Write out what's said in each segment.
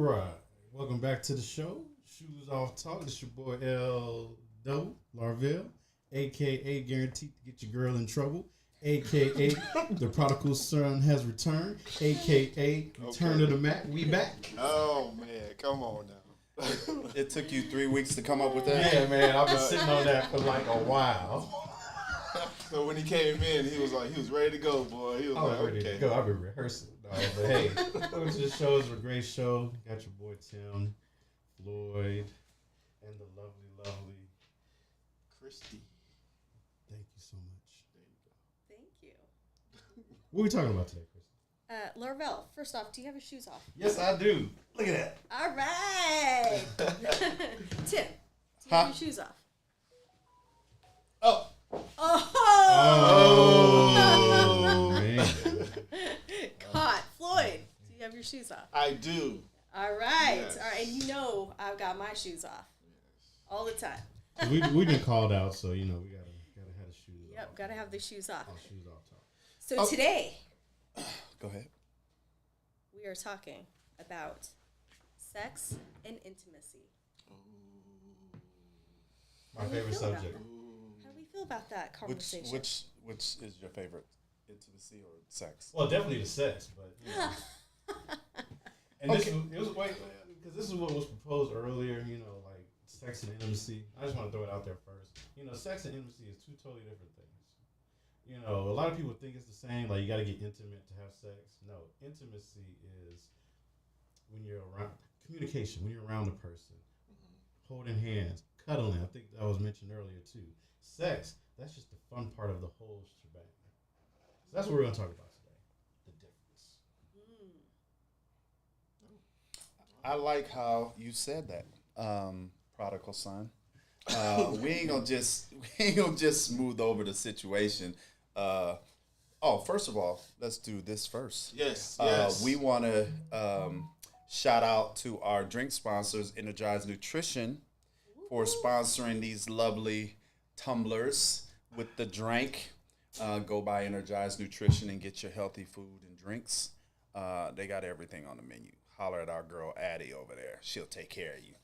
right. Welcome back to the show. Shoes Off Talk. This your boy L. Doe Larville, aka Guaranteed to Get Your Girl in Trouble, aka The Prodigal Son Has Returned, aka Return of the Mac. We back. Oh man, come on now. It took you 3 weeks to come up with that? Yeah, man. I've been sitting on that for like a while. So when he came in, he was ready to go, boy. He was I was ready okay. to go. I've been rehearsing. No, but hey, welcome to the show. It's a great show. Got your boy Tim, Floyd, and the lovely Christy. Thank you so much. Thank you. What are we talking about today, Chris? Larvell, first off, do you have your shoes off? Yes, I do. Look at that. All right. Tim, do you have your shoes off? Oh. Oh! Man. Caught. Floyd, do you have your shoes off? I do. All right. Yes. All right. And you know I've got my shoes off. All the time. We've been called out, so we gotta have the shoes Yep, off. got to have the shoes off. Shoes off top. So today, Go ahead. we are talking about sex and intimacy. My favorite feel about subject. How do we feel about that conversation? Which is your favorite, intimacy or sex? Well, definitely the sex, but and this was because this is what was proposed earlier. Like sex and intimacy. I just want to throw it out there first. Sex and intimacy is two totally different things. A lot of people think it's the same. Like you got to get intimate to have sex. No, intimacy is when you're around communication. When you're around the person, holding hands, cuddling. I think that was mentioned earlier too. Sex. That's just the fun part of the whole shebang. So that's what we're gonna talk about today. The difference. I like how you said that, prodigal son. We ain't gonna just smooth over the situation. First of all, let's do this first. Yes. We want to shout out to our drink sponsors, Energize Nutrition, for sponsoring these lovely tumblers with the drink. Go buy Energize Nutrition and get your healthy food and drinks. They got everything on the menu. Holler at our girl Addie over there. She'll take care of you.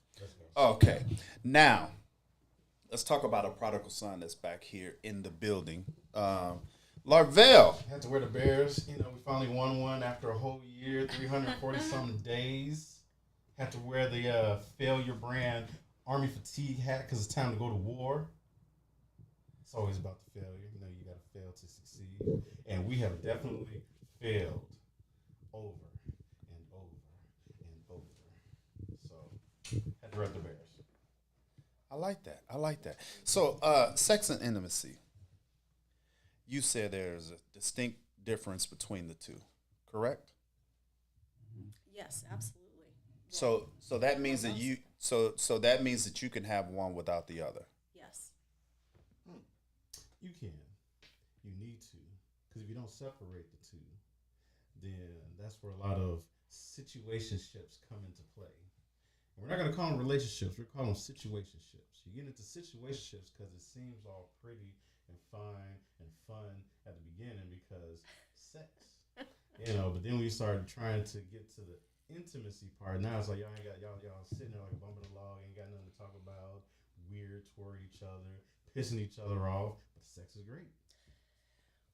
Okay. Now, let's talk about a prodigal son that's back here in the building. Larvell. Had to wear the Bears. We finally won one after a whole year, 340 some days. Had to wear the failure brand Army fatigue hat because it's time to go to war. It's always about the failure. You got to fail to succeed. And we have definitely failed over and over and over. So, had to rep the Bears. I like that. So, sex and intimacy. You said there's a distinct difference between the two, correct? Yes, absolutely. So that means that that means that you can have one without the other. Yes. You can. You need to. Because if you don't separate the two, then that's where a lot of situationships come into play. And we're not going to call them relationships. We're calling them situationships. You get into situationships because it seems all pretty and fine and fun at the beginning because sex. But then we started trying to get to the intimacy part. Now it's like y'all sitting there like a bum in a log, ain't got nothing to talk about, weird toward each other, pissing each other off, but sex is great.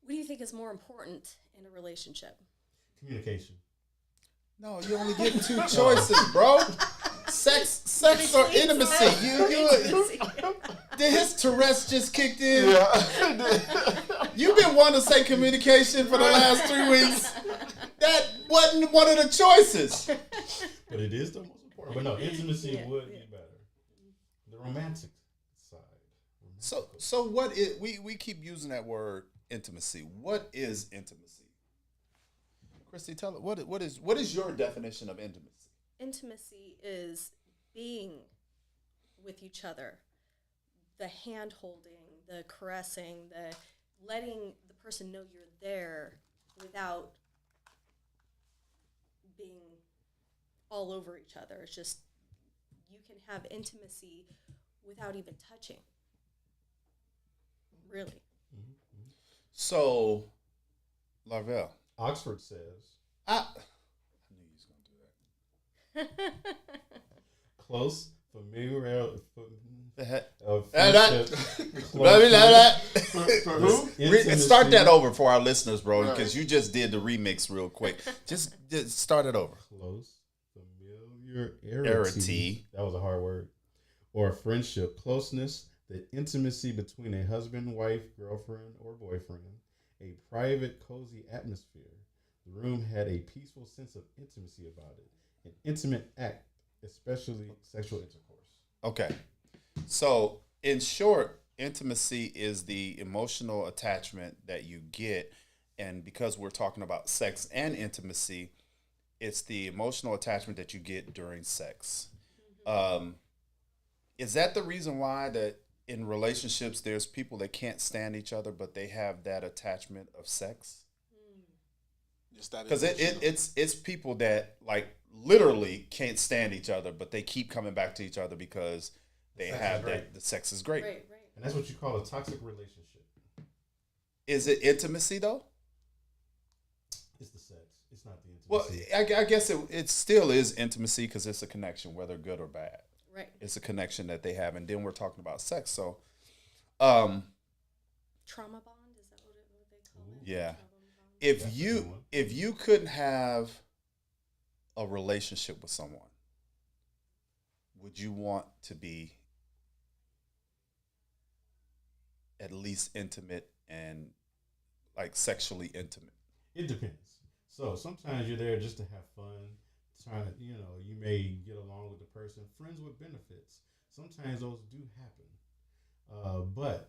What do you think is more important in a relationship? Communication. No, you only get two choices, bro. Sex or intimacy. His Tourette's just kicked in. Yeah. You've been wanting to say communication for the last 3 weeks. That wasn't one of the choices. But it is the most important. But no, intimacy would be better. The romantic side. So what is we keep using that word intimacy. What is intimacy? Christy, tell it. What is your definition of intimacy? Intimacy is being with each other, the hand holding, the caressing, the letting the person know you're there without being all over each other. It's just you can have intimacy without even touching. Really. So, Larvell. Oxford says I knew you was going to do Close, familiar, The heck? friendship, Blah, blah, blah. For who? Start that over for our listeners, bro, Right. because you just did the remix real quick. Just start it over. Close, familiarity. Arity. That was a hard word. Or friendship, closeness, the intimacy between a husband, wife, girlfriend, or boyfriend, a private, cozy atmosphere. The room had a peaceful sense of intimacy about it. An intimate act, especially sexual intercourse. Okay. So, in short, intimacy is the emotional attachment that you get. And because we're talking about sex and intimacy, it's the emotional attachment that you get during sex. Is that the reason why that in relationships there's people that can't stand each other, but they have that attachment of sex? Just that Because emotional. it's people that like literally can't stand each other, but they keep coming back to each other because they Sex have is great. that. The sex is great. Right. And that's what you call a toxic relationship. Is it intimacy though? It's the sex. It's not the Well, intimacy. I guess it still is intimacy because it's a connection, whether good or bad. Right. It's a connection that they have, and then we're talking about sex. So, Trauma bond, is that what they call it? Yeah. Trauma bond? if That's a you good one. if you couldn't have a relationship with someone, would you want to be at least intimate and like sexually intimate? It depends. So sometimes you're there just to have fun, trying to, you may get along with the person, friends with benefits. Sometimes those do happen. But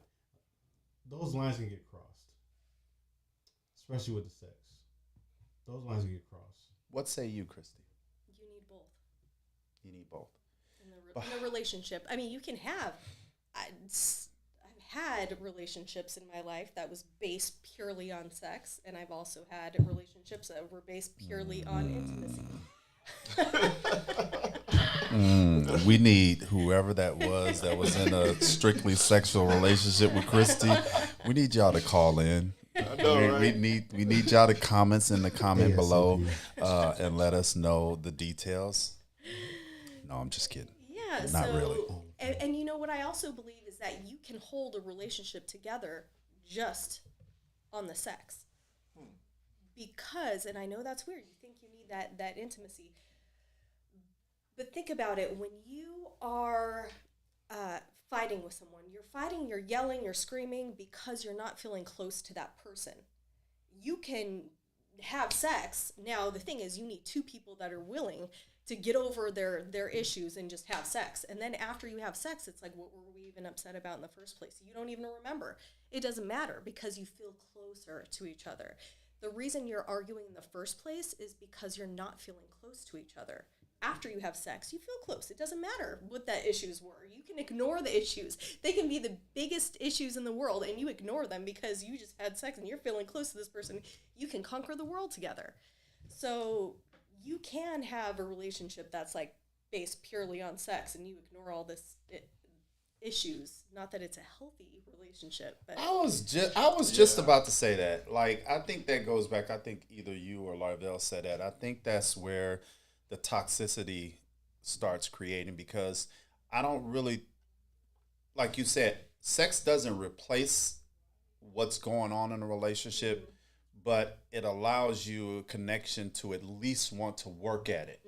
those lines can get crossed, especially with the sex. Those lines can get crossed. What say you, Christy? You need both You need both. in a relationship. I mean, you can have. I've had relationships in my life that was based purely on sex, and I've also had relationships that were based purely on intimacy. We need whoever that was in a strictly sexual relationship with Christy. We need y'all to call in. I know, right? We need y'all to comments in the comment ASAP. below and let us know the details. No, I'm just kidding. Yeah, Not so, really. And you know what I also believe is that you can hold a relationship together just on the sex. Because, and I know that's weird, you think you need that intimacy. But think about it, when you are fighting with someone, you're fighting, you're yelling, you're screaming because you're not feeling close to that person. You can have sex. Now, the thing is, you need two people that are willing to get over their issues and just have sex. And then after you have sex, it's like, what were we even upset about in the first place? You don't even remember. It doesn't matter because you feel closer to each other. The reason you're arguing in the first place is because you're not feeling close to each other. After you have sex, you feel close. It doesn't matter what the issues were. You can ignore the issues. They can be the biggest issues in the world, and you ignore them because you just had sex and you're feeling close to this person. You can conquer the world together. So you can have a relationship that's like based purely on sex, and you ignore all this issues. Not that it's a healthy relationship, but I was just about to say that. Like, I think that goes back. I think either you or Larvell said that. I think that's where the toxicity starts creating, because I don't really, like you said, sex doesn't replace what's going on in a relationship, but it allows you a connection to at least want to work at it.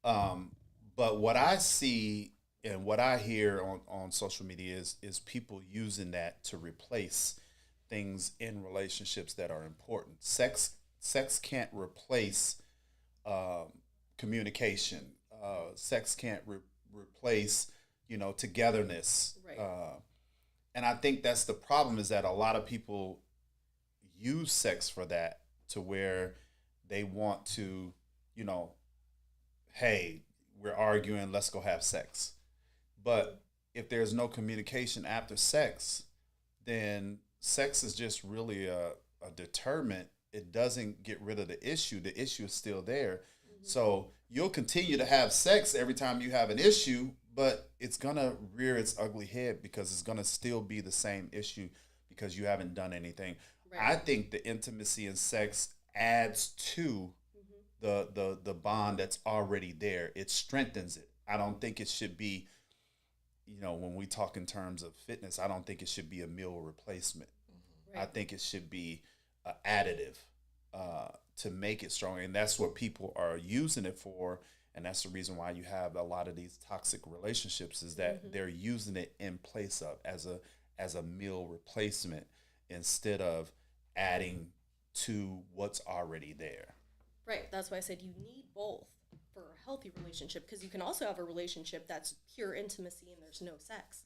But what I see and what I hear on social media is people using that to replace things in relationships that are important. Sex can't replace communication. Sex can't replace, togetherness. Right. And I think that's the problem, is that a lot of people use sex for that, to where they want to, hey, we're arguing, let's go have sex. But if there's no communication after sex, then sex is just really a deterrent. It doesn't get rid of the issue. The issue is still there. So you'll continue to have sex every time you have an issue, but it's going to rear its ugly head because it's going to still be the same issue because you haven't done anything. Right. I think the intimacy in sex adds to the bond that's already there. It strengthens it. I don't think it should be, when we talk in terms of fitness, I don't think it should be a meal replacement. I Right. think it should be additive to make it stronger, and that's what people are using it for. And that's the reason why you have a lot of these toxic relationships, is that they're using it in place of as a meal replacement instead of adding to what's already there. Right. That's why I said you need both for a healthy relationship, because you can also have a relationship that's pure intimacy and there's no sex.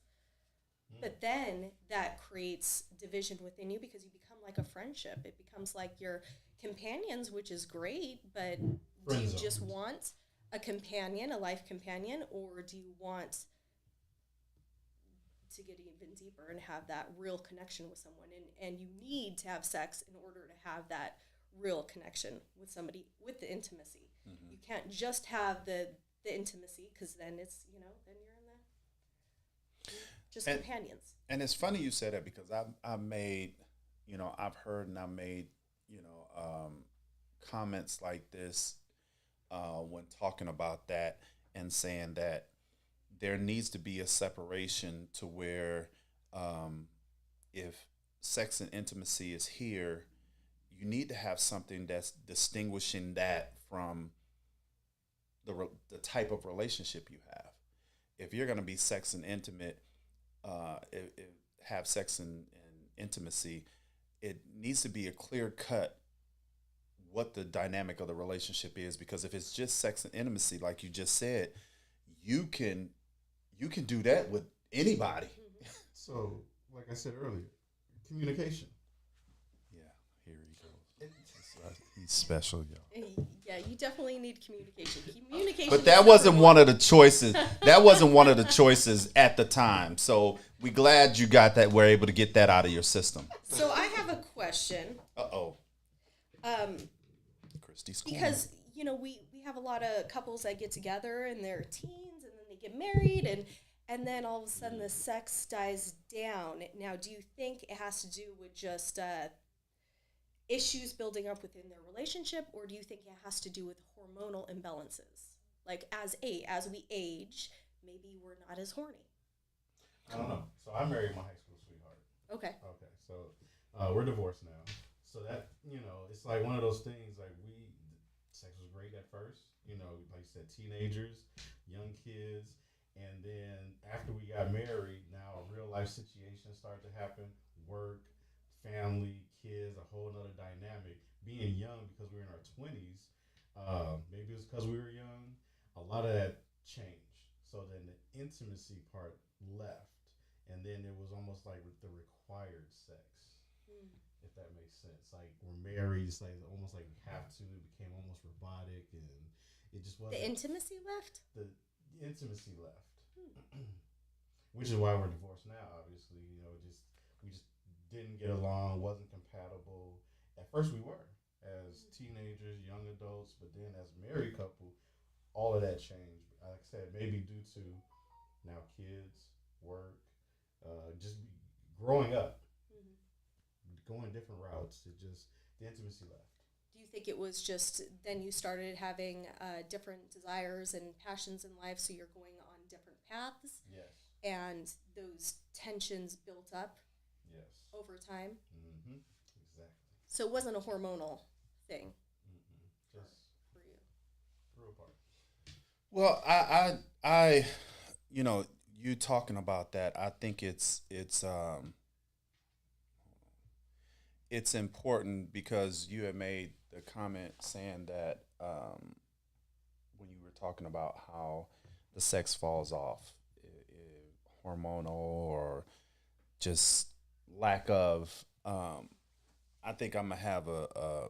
But then that creates division within you because you become like a friendship. It becomes like your companions, which is great, but do Friend you zones. just want a companion, a life companion, or do you want to get even deeper and have that real connection with someone? And you need to have sex in order to have that real connection with somebody, with the intimacy. You can't just have the intimacy, because then it's, then you're in the just And- companions. And it's funny you said that, because I've made, I've heard and I made, comments like this when talking about that, and saying that there needs to be a separation to where if sex and intimacy is here, you need to have something that's distinguishing that from the type of relationship you have. If you're going to be sex and intimate, have sex and intimacy, it needs to be a clear cut what the dynamic of the relationship is. Because if it's just sex and intimacy, like you just said, you can do that with anybody. So, like I said earlier, communication. Yeah, here he goes. He's special, y'all. Yeah, you definitely need communication. Communication. But is that number wasn't one one. of the choices. That wasn't one of the choices at the time. So we glad you got that. We're able to get that out of your system. So I have a question. Uh-oh. Um, Christy's corner. because we have a lot of couples that get together in their teens and then they get married, and then all of a sudden the sex dies down. Now, do you think it has to do with just issues building up within their relationship, or do you think it has to do with hormonal imbalances? Like as we age, maybe we're not as horny. I don't know. So I married my high school sweetheart. Okay. Okay, so we're divorced now. So that it's like one of those things. Like sex was great at first. Like you said, teenagers, young kids, and then after we got married, now real life situations started to happen. Work, family, kids, a whole nother dynamic. Being young because we were in our 20s, maybe it was because we were young. A lot of that changed. So then the intimacy part left, and then it was almost like the required sex, if that makes sense. Like we're married, it's like almost like we have to. It became almost robotic, and it just wasn't. The intimacy left? The intimacy left, which is why we're divorced now. Obviously, we just didn't get along, wasn't compatible. At first, we were as teenagers, young adults, but then as a married couple, all of that changed. Like I said, maybe due to now kids, work, just growing up, going different routes. The intimacy left. Do you think it was just then you started having different desires and passions in life, so you're going on different paths, Yes. and those tensions built up Yes. over time? Mm-hmm. Exactly. So it wasn't a hormonal thing Just for you. real part. Well, you talking about that, I think it's important, because you had made the comment saying that when you were talking about how the sex falls off, hormonal or just lack of. I think I'm gonna have a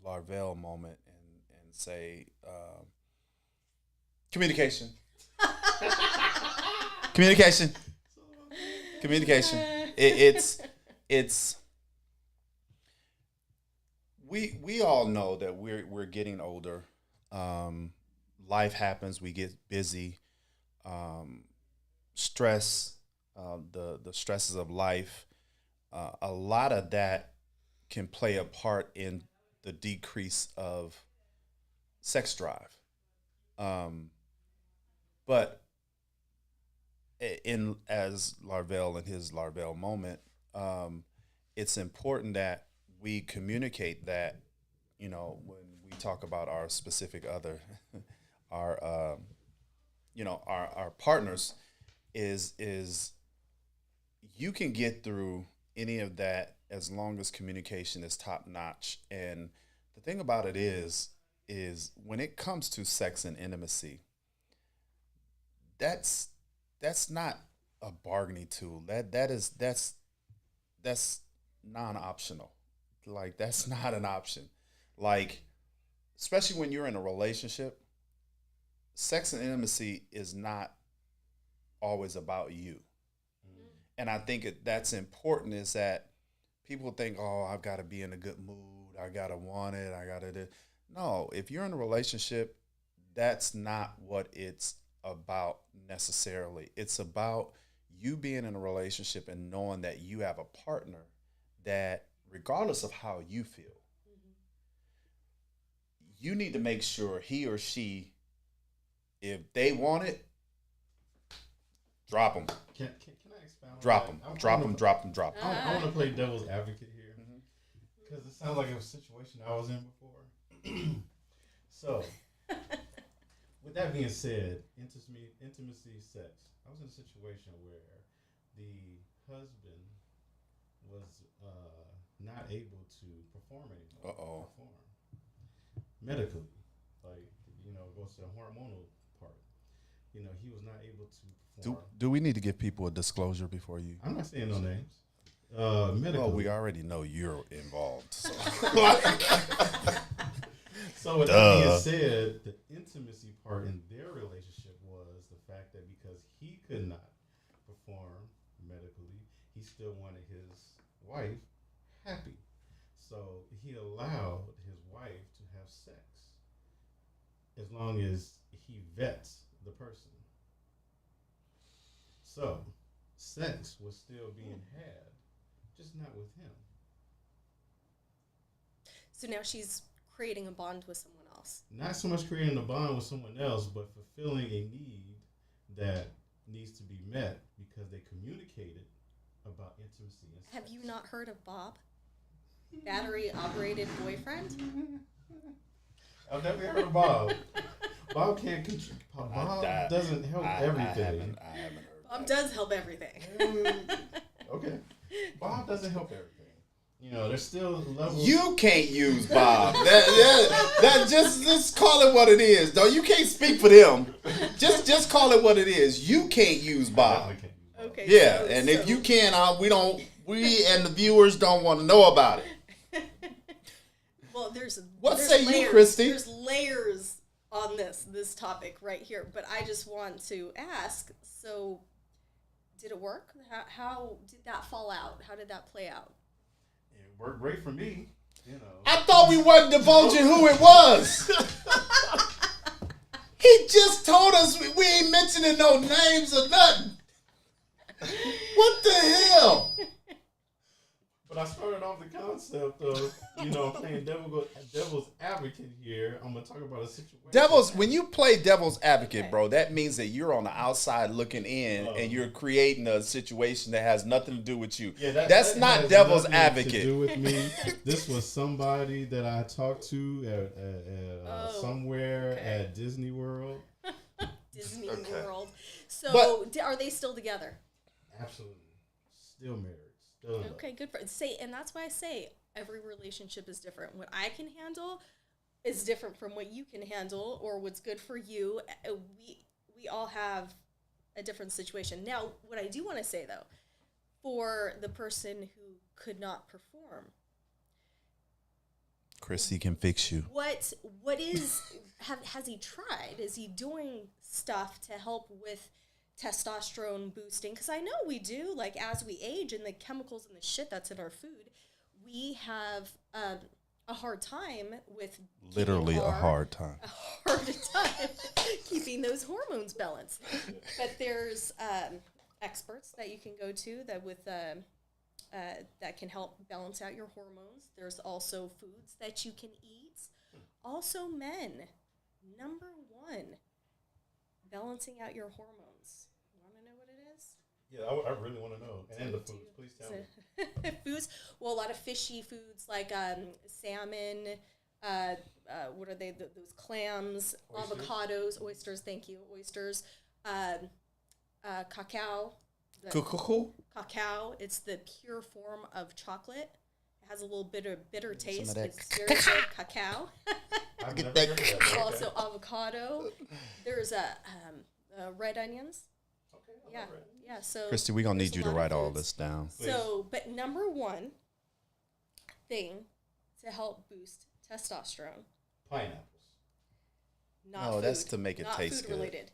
Larvell moment and say communication. Communication. Communication. It's we all know that we're getting older. Life happens. We get busy. Stress, the stresses of life. A lot of that can play a part in the decrease of sex drive. But in as Larvell in his Larvell moment, it's important that we communicate that, you know, when we talk about our specific other, our you know, our partners, is you can get through any of that as long as communication is top notch. And the thing about it is when it comes to sex and intimacy, that's not a bargaining tool. That's non-optional. Like, that's not an option. Like, especially when you're in a relationship, sex and intimacy is not always about you. And I think that's important, is that people think, oh, I've got to be in a good mood. I got to want it. I got to do. No, if you're in a relationship, that's not what it's about necessarily. It's about you being in a relationship and knowing that you have a partner that, regardless of how you feel, you need to make sure he or she, if they want it, drop them. Can I expound? Drop them. Drop them. Drop them. Drop them. I want to play devil's advocate here because it sounds like a situation I was in before. So, with that being said, intimacy, sex. I was in a situation where the husband was not able to perform anymore. Perform medically, like, you know, goes to the hormonal part. You know, he was not able to perform. Do we need to give people a disclosure before you? I'm not saying no names. Medically. Well, we already know you're involved. So, so with that being said, the intimacy part in their relationship was the fact that because he could not perform medically, he still wanted his wife happy. So he allowed his wife to have sex as long as he vets the person. So sex was still being had, just not with him. So now she's creating a bond with someone else. Not so much creating a bond with someone else, but fulfilling a need that needs to be met because they communicated about intimacy and sex. Have you not heard of Bob? Battery operated boyfriend? I've never heard of Bob. Bob can't control. Bob doesn't help everything. I haven't heard. Bob does help everything. Okay. Bob doesn't help everything. You know, there's still levels. You can't use Bob. that just call it what it is, though. You can't speak for them. Just call it what it is. You can't use Bob. Okay. Yeah, and if you can, we and the viewers don't want to know about it. Well, there's say layers. you, Christy? There's layers on this topic right here, but I just want to ask. So, did it work? How did that fall out? How did that play out? It worked great for me. You know. I thought we wasn't divulging who it was. He just told us we ain't mentioning no names or nothing. What the hell? But I started off the concept of, you know, playing devil's advocate here. I'm going to talk about a situation. When you play devil's advocate, bro, that means that you're on the outside looking in and you're creating a situation that has nothing to do with you. Yeah, that's that not has devil's nothing advocate. to do with me. This was somebody that I talked to at somewhere at Disney World. Disney World. So, are they still together? Absolutely. Still married. Okay, good. And that's why I say every relationship is different. What I can handle is different from what you can handle or what's good for you. We all have a different situation. Now, what I do want to say, though, for the person who could not perform, Chrissy can fix you. What is has he tried? Is he doing stuff to help with testosterone boosting? Because I know we do, like, as we age and the chemicals and the shit that's in our food, we have a hard time with literally a hard time keeping those hormones balanced. But there's experts that you can go to that can help balance out your hormones. There's also foods that you can eat. Also, men, number one, balancing out your hormones. You want to know what it is? Yeah, I really want to know. And the foods, please tell me. Foods. Well, a lot of fishy foods like salmon. What are they? Those clams, Oysters? avocados, oysters. Thank you, oysters. Cacao. Cool. Cacao. It's the pure form of chocolate. It has a little bit of bitter taste. of that It's very good cacao. I've Get never that- heard of that. Okay. Also avocado. There's red onions. Okay, I Yeah, love it. yeah. So Christy, we're gonna there's need a you to lot of write all foods. this down. So, but number one thing to help boost testosterone, Pineapples. not No, food, that's to make it not taste food good. related.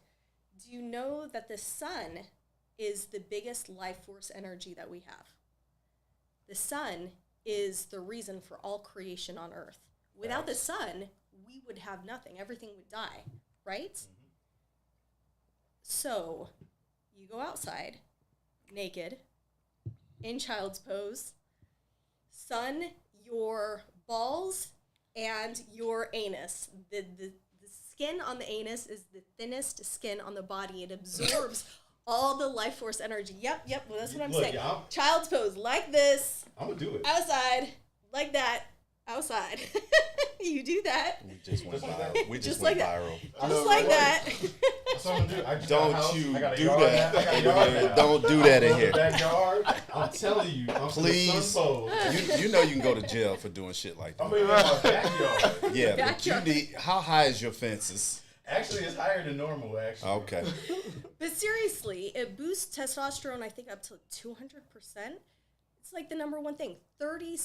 Do you know that the sun is the biggest life force energy that we have? The sun is the reason for all creation on Earth. Without the sun, we would have nothing. Everything would die, right? So, you go outside, naked, in child's pose, sun your balls and your anus. The skin on the anus is the thinnest skin on the body. It absorbs all the life force energy. Yep, well, that's what I'm Look, saying. yeah, Child's pose, like this, I'm going to do it. outside, like that, outside. You do that, We just went Just like viral. that? We Just just like went that. viral. I just know, like right? that. That's what I'm going to do. I just got a Don't house, you I got a do yard, that. I got a yard now. Don't do that in I'm here. Backyard. I'm telling you. I'm Please. Sun pose. You know you can go to jail for doing shit like I'm that. in my backyard. Yeah, but you Backyard. need. How high is your fences? Actually, it's higher than normal, actually. Okay. But seriously, it boosts testosterone, I think, up to 200%. It's like the number one thing. 30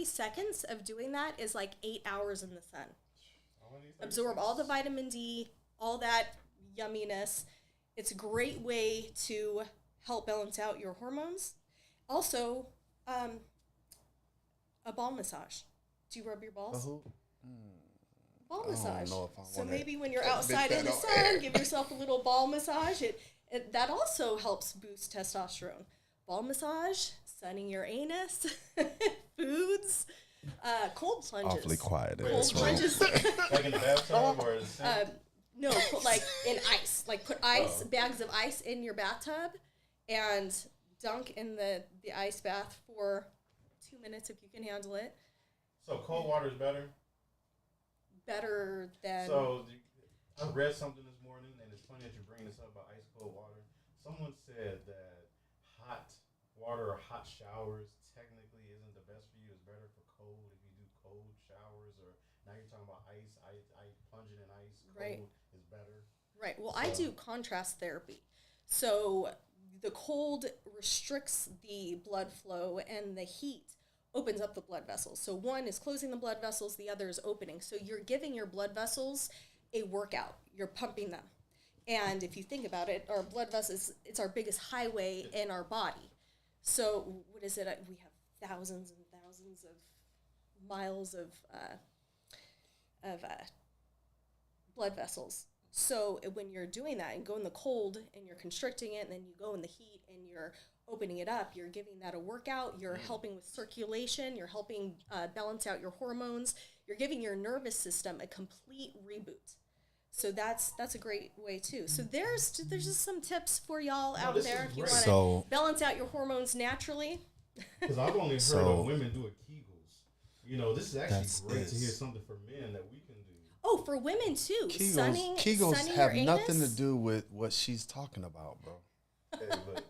seconds of doing that is like 8 hours in the sun. Absorb all the vitamin D, all that yumminess. It's a great way to help balance out your hormones. Also, a ball massage. Do you rub your balls? Ball massage. know if I So wanna maybe when you're admit outside in that the on sun, air. give yourself a little ball massage. That also helps boost testosterone. Ball massage, sunning your anus, foods, cold plunges. Awfully quiet in Cold this room. plunges. Like in the bathtub or the sink? No, put like in ice. Like put ice, bags of ice in your bathtub and dunk in the ice bath for 2 minutes if you can handle it. So cold water is better? Better than... So I read something this morning, and it's funny that you bring this up about ice cold water. Someone said that hot water or hot showers technically isn't the best for you. It's better for cold if you do cold showers, or now you're talking about ice plunging in ice. Cold Right. is better. Right. Well, I do contrast therapy. So the cold restricts the blood flow and the heat opens up the blood vessels. So one is closing the blood vessels, the other is opening. So you're giving your blood vessels a workout. You're pumping them. And if you think about it, our blood vessels, it's our biggest highway in our body. So what is it? We have thousands and thousands of miles of blood vessels. So when you're doing that and go in the cold and you're constricting it, and then you go in the heat and you're opening it up, you're giving that a workout, you're helping with circulation, you're helping balance out your hormones, you're giving your nervous system a complete reboot. So that's a great way too. So there's just some tips for y'all out this there is if you great. want to So- balance out your hormones naturally. Because I've only heard So- of women doing Kegels. You know, this is actually That's great to this. hear something for men that we can do. Oh, for women too. Sunning Kegels your have nothing to anus. do with what she's talking about, bro. Hey, look,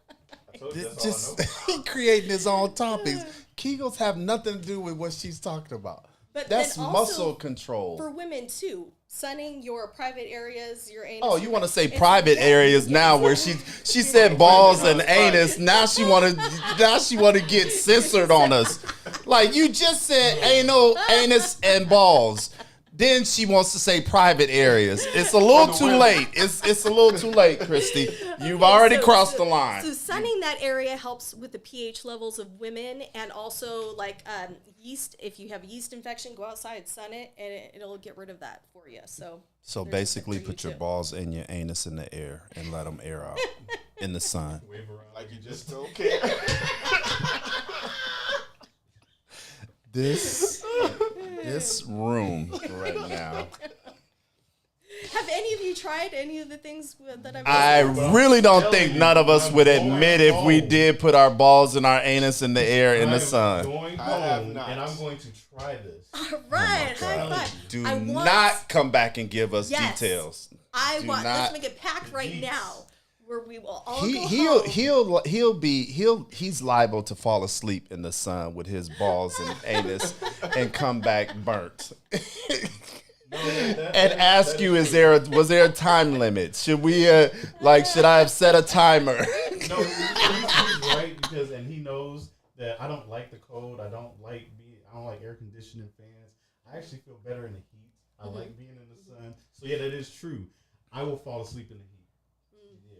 I told you that's all I Just know. he creating his own topics. Kegels have nothing to do with what she's talking about. But That's then also muscle control. for women too. Sunning your private areas, your anus. Oh, you want to say It's- private yeah, areas yes. now where she said balls and anus. Now she want to get censored on us. Like you just said anal, anus and balls. Then she wants to say private areas. It's a little too late. It's a little too late, Christy. You've already crossed the line. So sunning that area helps with the pH levels of women, and also like yeast. If you have a yeast infection, go outside, sun it, and it'll get rid of that for you. So So there's a tip basically, for you put your too. balls and your anus in the air and let them air out in the sun. Wave around Like you just don't care. This room right now Have any of you tried any of the things that I've I listed? really don't telling think you, none of us I'm would going admit if we home. did put our balls and our anus in the air in I the am sun. going I have home, not. and I'm going to try this. All right, high God. five. Do I want- not come back and give us Yes. details. I do want. not- Let's make a pact right Deets. now, where we will all He go home. he's liable to fall asleep in the sun with his balls and anus and come back burnt. No, And ask you, was there a time limit? Should we should I have set a timer? No, he's right because, and he knows that I don't like the cold. I don't like air conditioning fans. I actually feel better in the heat. I like being in the sun. So yeah, that is true. I will fall asleep in the heat. Yeah.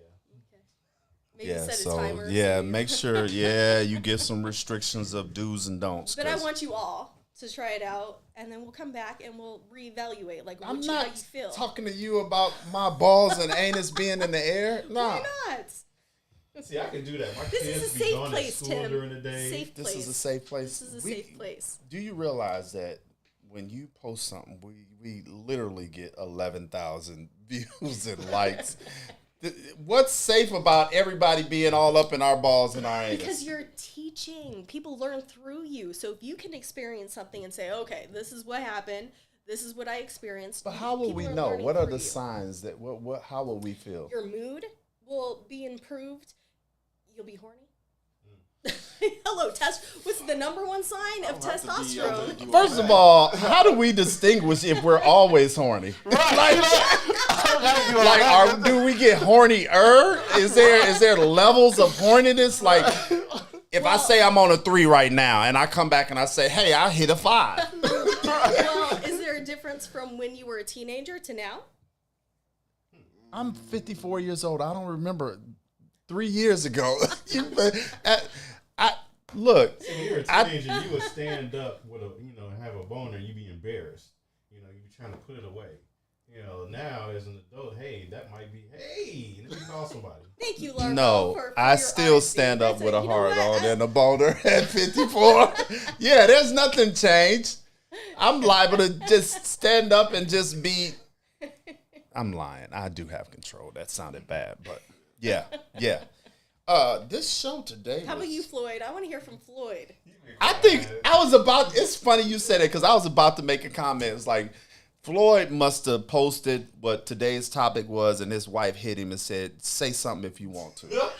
Maybe Yeah, set a so timer. yeah, so you- make sure you give some restrictions of do's and don'ts. But I 'cause want you all to try it out, and then we'll come back and we'll reevaluate, like I'm how not you feel. talking to you about my balls and anus being in the air. No, Why not? See, I can do that. My This kids is a be safe gone place, at school Tim. during the day. Safe this place. is a safe place. This is a safe place. Do you realize that when you post something, we literally get 11,000 views and likes? What's safe about everybody being all up in our balls and our anus? Because you're teaching. People learn through you. So if you can experience something and say, okay, this is what happened, this is what I experienced. But how will people we are know? learning What are through the you. signs that how will we feel? Your mood will be improved. You'll be horny. Hello, test. What's the number one sign of I don't have to be able to testosterone? do all First that. of all, how do we distinguish if we're always horny? Do we get hornier? Is there levels of horniness? Like, if I say I'm on a 3 right now, and I come back and I say, hey, I hit a 5. Well, is there a difference from when you were a teenager to now? I'm 54 years old. I don't remember 3 years ago. Look, When you were a teenager, you would stand up with have a boner, and you be embarrassed. You be trying to put it away. Now as an adult, hey, that might be, hey, let me call somebody. Thank you, Laura. no, for I your still honesty. stand up That's with a you know hard what? on and a boner at 54. Yeah, there's nothing changed. I'm liable to just stand up and just be. I'm lying. I do have control. That sounded bad, but yeah. This show today. How about was- you, Floyd? I want to hear from Floyd. I think I was about. It's funny you said it because I was about to make a comment. It's like Floyd must have posted what today's topic was, and his wife hit him and said, "Say something if you want to.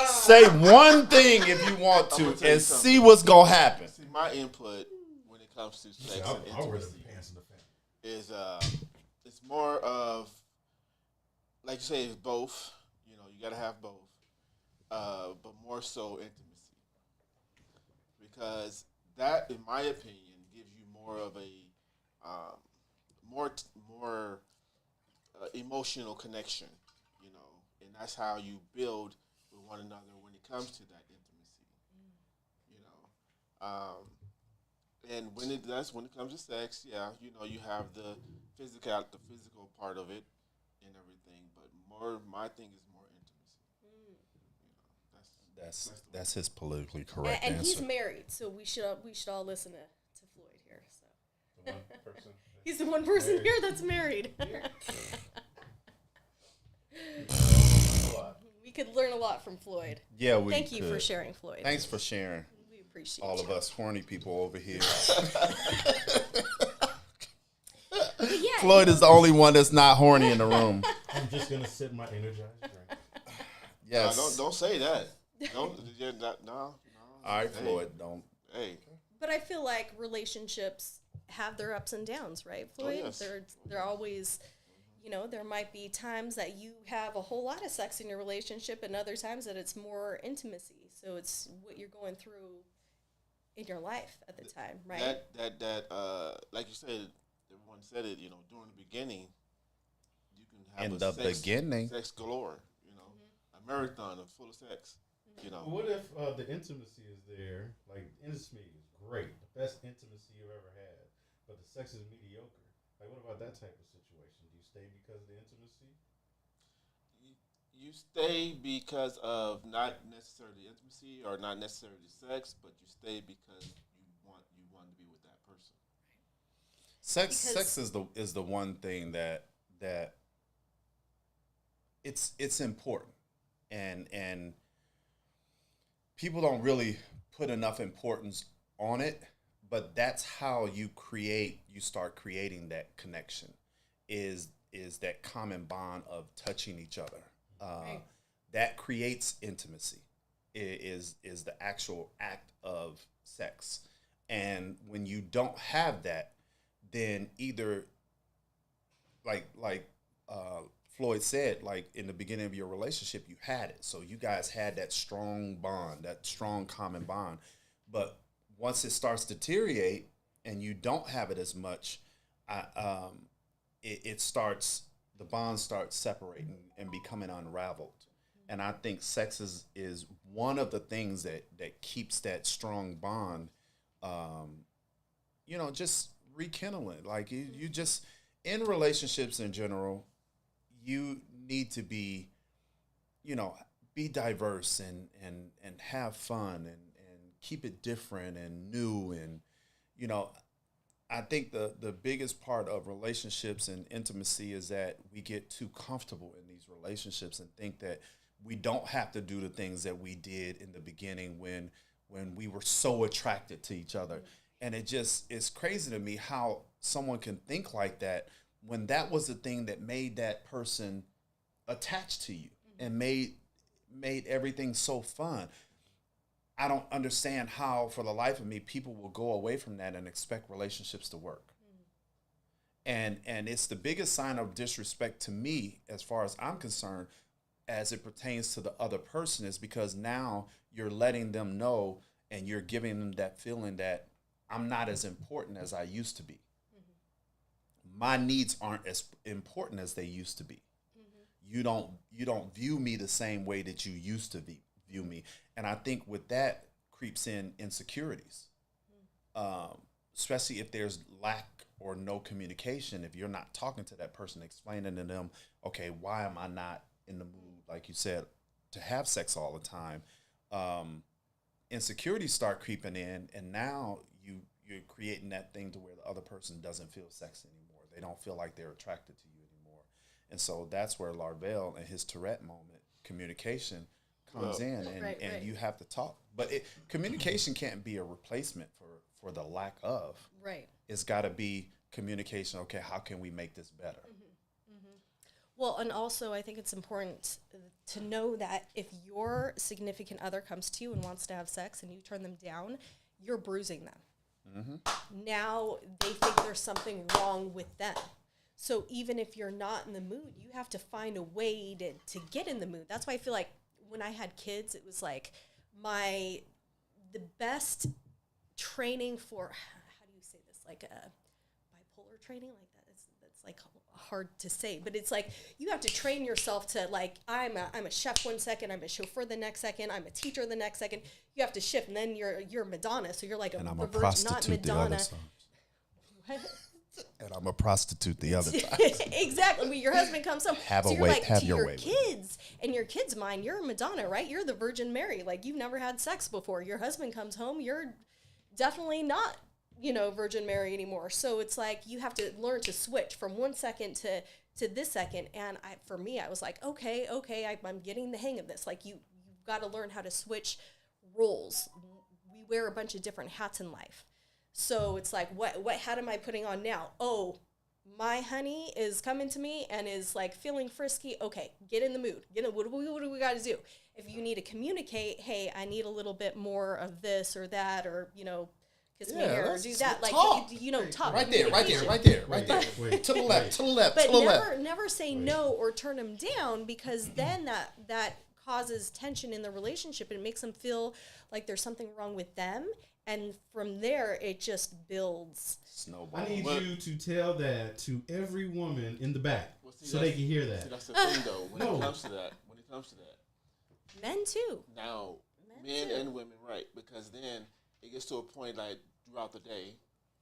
Say one thing if you want I'm to, gonna tell you and something. see what's gonna happen." See, my input when it comes to sex I'll and wear the intimacy pants in the family. is it's more of, like you say, it's both. You got to have both, but more so intimacy, because that, in my opinion, gives you more of a more emotional connection, and that's how you build with one another when it comes to that intimacy, and when it comes to sex, yeah, you have the physical part of it and everything, but my thing is more intimacy. That's his politically correct And he's answer. married, so we should all listen to Floyd here. So The one person. he's the one person here that's married. We could learn a lot from Floyd. Yeah, we. Thank you for could. sharing, Floyd. Thanks for sharing. We appreciate All you. of us horny people over here. But yeah, Floyd is the only one that's not horny in the room. I'm just gonna sip my energized drink. Yes. Don't say that. Don't. No. All right, Hey. Floyd. Don't. Hey. But I feel like relationships have their ups and downs, right, Floyd? yes. They're always, there might be times that you have a whole lot of sex in your relationship, and other times that it's more intimacy. So it's what you're going through in your life at the time, right? That like you said, everyone said it. During the beginning, you can have In the beginning. sex galore. A marathon of full of sex. What if the intimacy is there? Like, intimacy is great, the best intimacy you've ever had, but the sex is mediocre. Like, what about that type of situation? Do you stay because of the intimacy? You stay because of not necessarily intimacy or not necessarily sex, but you stay because you want to be with that person. Sex Because- is the one thing that it's important, and people don't really put enough importance on it, but that's how you start creating that connection, is that common bond of touching each other. Right. That creates intimacy. Is the actual act of sex, and when you don't have that, then either like Floyd said, like in the beginning of your relationship, you had it. So you guys had that strong bond, that strong common bond. But once it starts to deteriorate and you don't have it as much, it starts, the bond starts separating and becoming unraveled. And I think sex is one of the things that keeps that strong bond, just rekindling. Like you just, in relationships in general, you need to be, be diverse and have fun and keep it different and new. And, I think the biggest part of relationships and intimacy is that we get too comfortable in these relationships and think that we don't have to do the things that we did in the beginning when we were so attracted to each other. And it's crazy to me how someone can think like that when that was the thing that made that person attached to you and made everything so fun. I don't understand how, for the life of me, people will go away from that and expect relationships to work. And it's the biggest sign of disrespect to me, as far as I'm concerned, as it pertains to the other person, is because now you're letting them know and you're giving them that feeling that I'm not as important as I used to be. My needs aren't as important as they used to be. You don't view me the same way that you used to view me. And I think with that creeps in insecurities, especially if there's lack or no communication. If you're not talking to that person, explaining to them, okay, why am I not in the mood, like you said, to have sex all the time? Insecurities start creeping in, and now you're creating that thing to where the other person doesn't feel sex anymore. They don't feel like they're attracted to you anymore. And so that's where Larvell and his Tourette moment, communication, comes in, and, Right. you have to talk. But communication can't be a replacement for the lack of. Right. It's got to be communication. Okay, how can we make this better? Well, and also I think it's important to know that if your significant other comes to you and wants to have sex and you turn them down, you're bruising them. Now they think there's something wrong with them. So even if you're not in the mood, you have to find a way to get in the mood. That's why I feel like when I had kids, it was like the best training for, how do you say this, like a bipolar training, like that. That's like hard to say, but it's like you have to train yourself to, like, I'm a chef one second, I'm a chauffeur the next second, I'm a teacher the next second. You have to shift, and then you're Madonna, so you're like And I'm a a virgin, prostitute not the Madonna. other times. What? And I'm a prostitute the other time. Exactly. When your husband comes home, Have so a you're way- like, have to your your way with kids, in your kids' mind, you're Madonna, right? You're the Virgin Mary. Like, you've never had sex before. Your husband comes home, you're definitely not, Virgin Mary anymore. So it's like you have to learn to switch from 1 second to this second. And for me, I was like, okay, I'm getting the hang of this. Like, you've got to learn how to switch roles. We wear a bunch of different hats in life. So it's like, what hat am I putting on now? Oh, my honey is coming to me and is like feeling frisky. Okay, get in the mood. What do we got to do? If you need to communicate, hey, I need a little bit more of this or that, or kiss me here, or do that. Like, talk. Talk. Right there. Wait, To the left, to the left, But to the left. never say no or turn them down, because then that causes tension in the relationship and it makes them feel like there's something wrong with them. And from there, it just builds. Snowball. I need you to tell that to every woman in the back, Well, see, so they can hear that. See, that's the thing, though. When No. it comes to that, Men too. now men and women, right? Because then it gets to a point like throughout the day,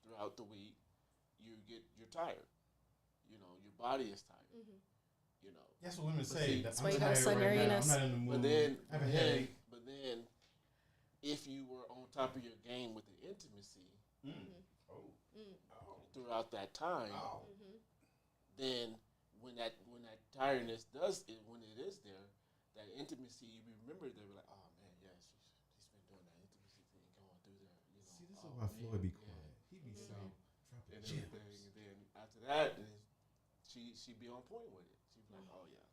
throughout the week, you're tired. Your body is tired. That's what women But say. see, That That's I'm why you tired gotta sun your right now. I'm anus. not in the mood. But then, I have a headache. if you were on top of your game with the intimacy throughout that time, then when that tiredness when it is there, that intimacy, you remember they were like, oh man, yeah, he's been doing that intimacy thing, going through there. See, this is why Floyd be quiet. He be saying, And dropping everything, gems. and then after that, she be on point with it. She be like, oh yeah.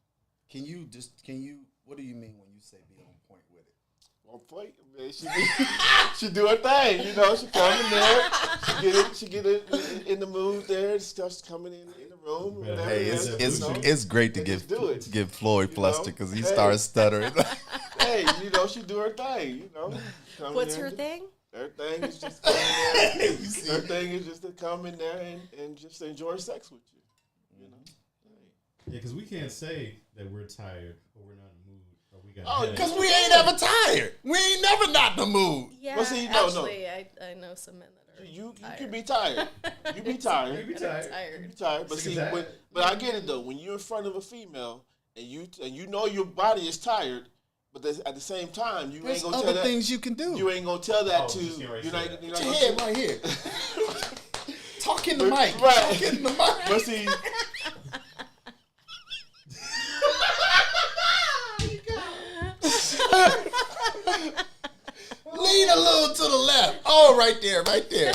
What do you mean when you say be on point with it? On point, man. She do her thing, you know. She come in there, she get it in the mood there. Stuff's coming in the room. Whatever, Hey, you know. it's great to And give just do it, give Floyd you flustered know? because he Hey. starts stuttering. Hey, you know, she do her thing, you know. Come What's in her there, thing? Her thing is just come in there. Her thing is just to come in there and just enjoy sex with you. You know. Yeah, because we can't say that we're tired or we're not in the mood or we got. Oh, a headache. Because we ain't ever tired. We ain't never not in the mood. Yeah, But see, no. actually, I know some men that are You tired. can be tired. You be tired. We be That are tired. You be tired. But Sick of see, that. but I get it though. When you're in front of a female and you know your body is tired, but at the same time you There's ain't gonna tell other that. things you can do. You ain't gonna tell that Oh, to. just get right You're to not. that. You're not Put your gonna head tell- right here. Talk in the mic. Right. Talk in the mic. But see, Lean a little to the left. Oh, right there, right there.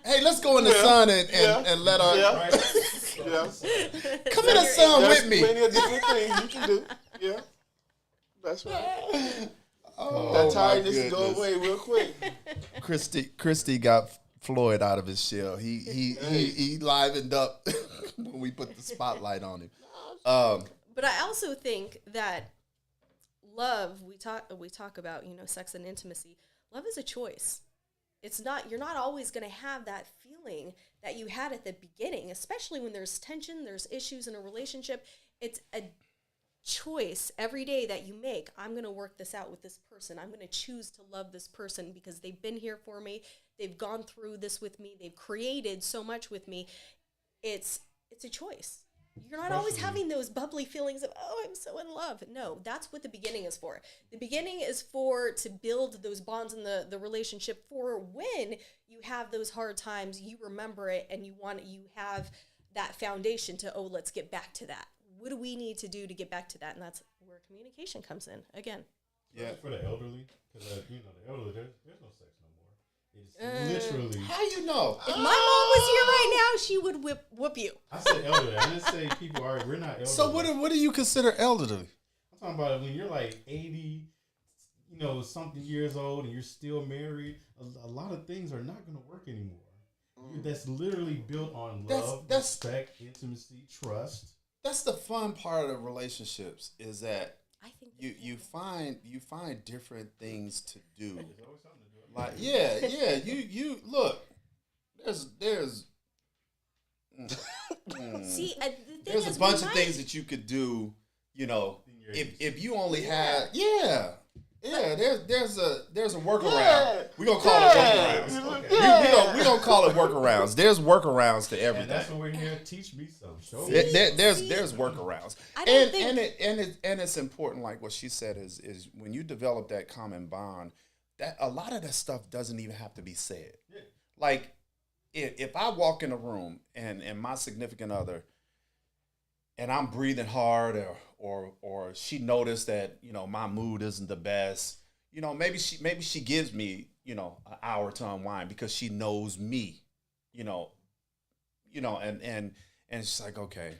Hey, let's go in the sun and let our yeah, Right? yeah. come in the sun There's with me. plenty of different things you can do. Yeah, that's right. Oh, That my tiredness go goodness. away real quick. Christy got Floyd out of his shell. He livened up when we put the spotlight on him. But I also think that love, we talk about, sex and intimacy. Love is a choice. It's not, you're not always going to have that feeling that you had at the beginning, especially when there's tension, there's issues in a relationship. It's a choice every day that you make. I'm going to work this out with this person. I'm going to choose to love this person because they've been here for me. They've gone through this with me. They've created so much with me. It's a choice. You're not always having those bubbly feelings of, oh, I'm so in love. No, that's what the beginning is for. The beginning is to build those bonds in the relationship for when you have those hard times, you remember it and you have that foundation to, let's get back to that. What do we need to do to get back to that? And that's where communication comes in again. Yeah. For the elderly, because the elderly, there's no sex no more. It's literally. How you know? If my mom was here right now, she would whoop you. I said elderly. I didn't say people are. We're not elderly. So what do you consider elderly? I'm talking about when you're like 80, something years old, and you're still married. A lot of things are not going to work anymore. That's literally built on love, respect, intimacy, trust. That's the fun part of relationships is that I think you find different things to do. There's always something to do. Like you look. There's see, the thing there's is, a bunch we of might- things that you could do. your If you only had there's a workaround. Yeah. We gonna call it Yeah. workarounds. Yeah. We gonna call it workarounds. There's workarounds to And everything. that's what we're here. Teach me some. Show me. There's workarounds, I don't and it's important. Like what she said is when you develop that common bond, that a lot of that stuff doesn't even have to be said. Yeah. Like if I walk in a room and my significant other, and I'm breathing hard, or she noticed that my mood isn't the best, maybe she gives me an hour to unwind because she knows me, and she's like, okay,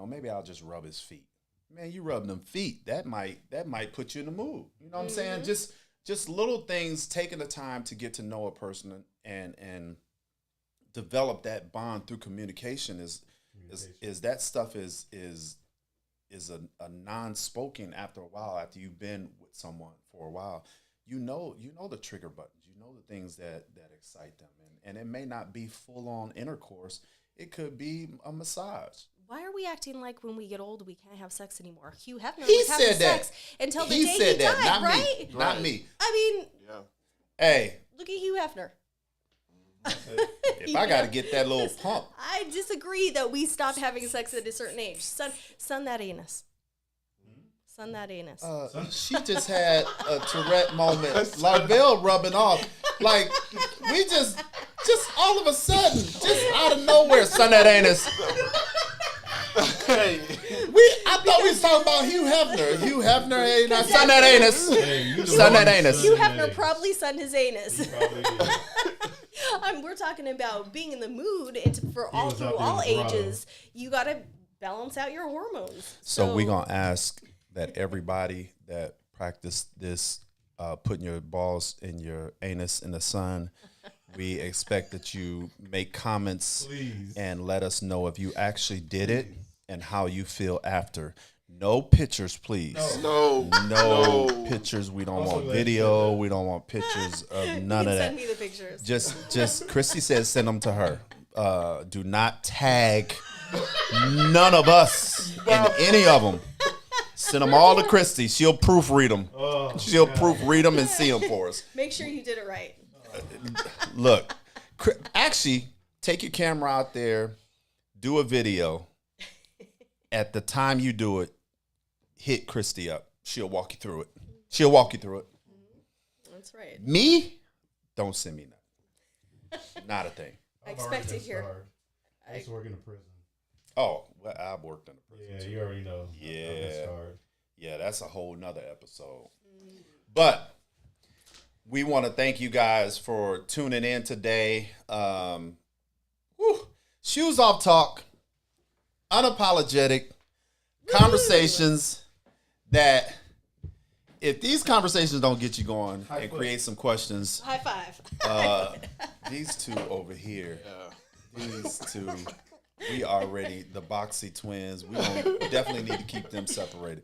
maybe I'll just rub his feet. Man, you rub them feet, that might put you in the mood. You know what I'm saying? Just little things, taking the time to get to know a person and develop that bond through communication is that stuff is a non-spoken after a while. After you've been with someone for a while, you know the trigger buttons, the things that excite them, and it may not be full-on intercourse. It could be a massage. Why are we acting like when we get old we can't have sex anymore? Hugh Hefner He was having said that. sex until the He day said he that, died, not right? me, not me. I mean, Yeah. Hey, look at Hugh Hefner. if I got to get that little pump, I disagree that we stopped having sex at a certain age. Sun that anus. Sun that anus. she just had a Tourette moment. Lavelle rubbing off, like we just all of a sudden, just out of nowhere, son that anus. Hey. I thought we was talking about Hugh Hefner. Hugh Hefner, hey, now son that anus. Hey, you the Son that one anus. Hugh son Hefner that probably sunned his anus. Probably did. We're talking about being in the mood. It's for all was through out there in all the grotto. ages. You got to balance out your hormones. So we're going to ask that everybody that practice this, putting your balls in your anus in the sun, we expect that you make comments Please. and let us know if you actually did it and how you feel after. No pictures, please. No. No pictures. We don't Also want glad you video. said that. We don't want pictures of you none can of send that. me the pictures. Just Christy says send them to her. Do not tag none of us in any of them. Send them all to Christy. She'll proofread them. Oh, She'll God. proofread them and see them for us. Make sure you did it right. Look, actually, take your camera out there, do a video. At the time you do it, hit Christy up. She'll walk you through it. She'll walk you through it. That's right. Me, don't send me nothing. Not a thing. I I've expect already to hear. started. I used to work in a prison. Oh, well, I've worked in a prison. Yeah, too. you already know. Yeah. I've been scarred. Yeah, that's a whole nother episode. But we want to thank you guys for tuning in today. Shoes off talk, unapologetic conversations that if these conversations don't get you going and create some questions, High five. these two over here, Yeah. these two, we already the Boxy twins. We don't, definitely need to keep them separated.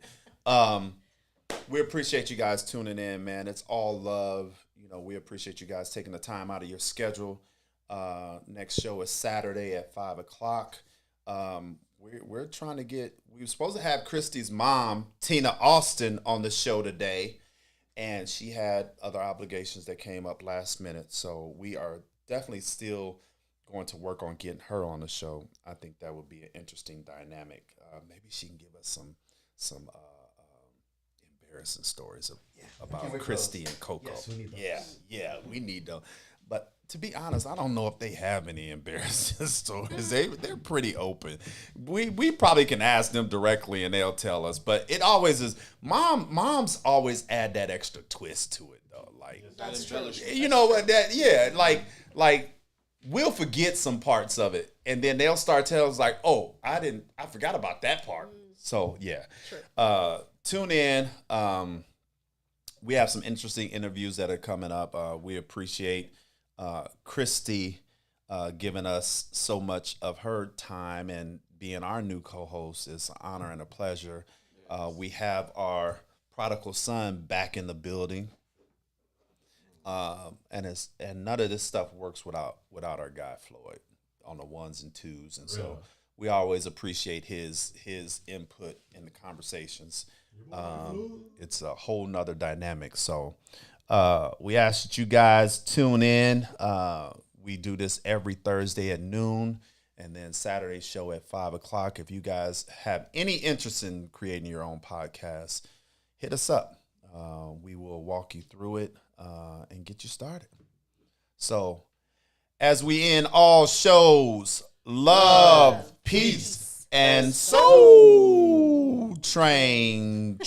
We appreciate you guys tuning in, man. It's all love. You know, we appreciate you guys taking the time out of your schedule. Next show is Saturday at 5:00. We're trying to get. We were supposed to have Christy's mom, Tina Austin, on the show today, and she had other obligations that came up last minute. So we are definitely still going to work on getting her on the show. I think that would be an interesting dynamic. Maybe she can give us some embarrassing stories about Christy and Coco. Yes, we need those. Yeah, we need them. But to be honest, I don't know if they have any embarrassing stories. They're pretty open. We probably can ask them directly and they'll tell us. But it always is. Moms always add that extra twist to it though. Like That's true. you know what that? Yeah, like we'll forget some parts of it, and then they'll start telling us like, "Oh, I forgot about that part." So yeah, tune in. We have some interesting interviews that are coming up. We appreciate Christy giving us so much of her time and being our new co-host. It's an honor and a pleasure. We have our prodigal son back in the building. And none of this stuff works without our guy Floyd on the ones and twos, and so we always appreciate his input in the conversations. It's a whole nother dynamic. So we ask that you guys tune in. We do this every Thursday at noon, and then Saturday show at 5:00. If you guys have any interest in creating your own podcast, hit us up. We will walk you through it and get you started. So, as we end all shows, love, peace, and soul train.